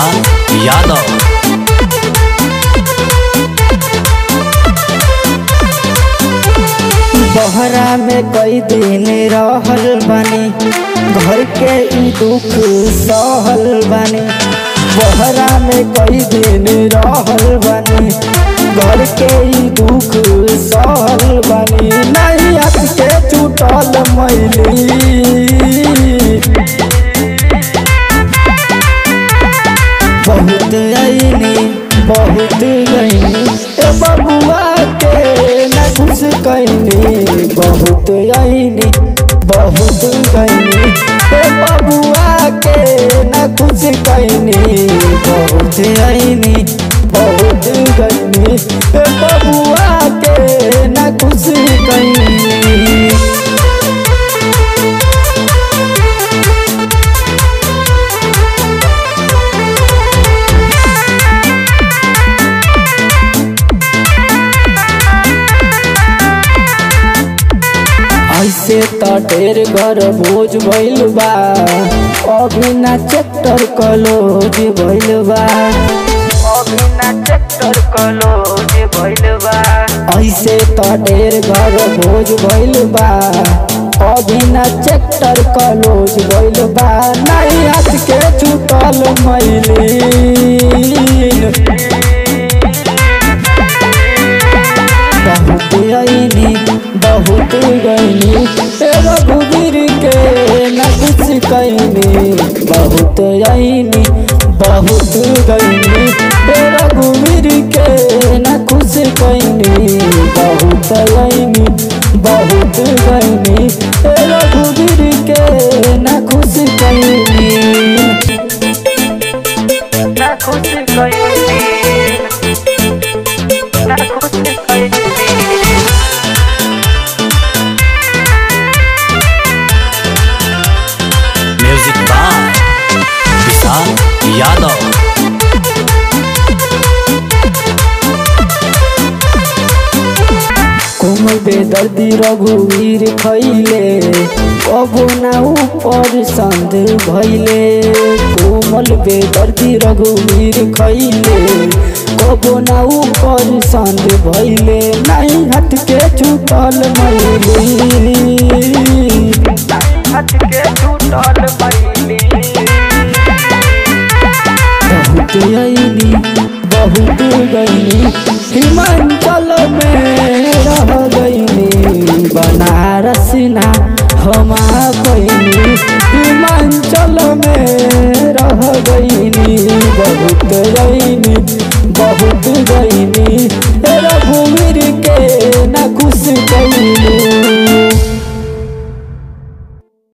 विशाल यादव। बहरा में कई दिन रहल बानी, घर के ई दुख सहल बानी। बहरा में कई दिन रहल बानी, घर के ई दुख सहल बानी। नहीं हट के छूटल मैली, बहुत आईनी बहुत गईनी बबुआ के न खुश कैनी। बहुत आईनी बहुत गईनी बबुआ के न खुश कैनी। बहुत आईनी बहुत गईनी बबुआ के न खुश कैनी। ऐसे तो ढेर घर बोझ भइल बा, अभी ना चैप्टर कलोज भइल बा, अभी ना चैप्टर कलोज भइल बा। ऐसे तो ढेर घर बोझ भइल बा, अभी ना चैप्टर कलोज भइल बा। नहीं हाथ के छूटल मैली, बहुत आईनी बहुत गईनी रघुवीर के न कुछ कैनी। बहुत आईनी बहुत गईनी रघुवीर के न कुछ कैनी। बहुत आईनी बहुत गईनी रघुवीर के न कुछ कैनी, न कुछ कैनी, न कुछ कैनी। म्यूजिक बाय विशाल यादव। कोमल बेदर्दी रघुवीर खैले, कबो ना ऊपर संद भैले। कोमल बेदर्दी रघुवीर खैले, कबो ना ऊपर संद भैले। नहीं हट के छूटल मैली, हट के छूटल मैली। बहुत आईनी बहुत गईनी हिमाचल में रह गईनी। बनारस ना हम गईनी, हिमाचल में रह गईनी। बहुत गईनी बहुत गईनी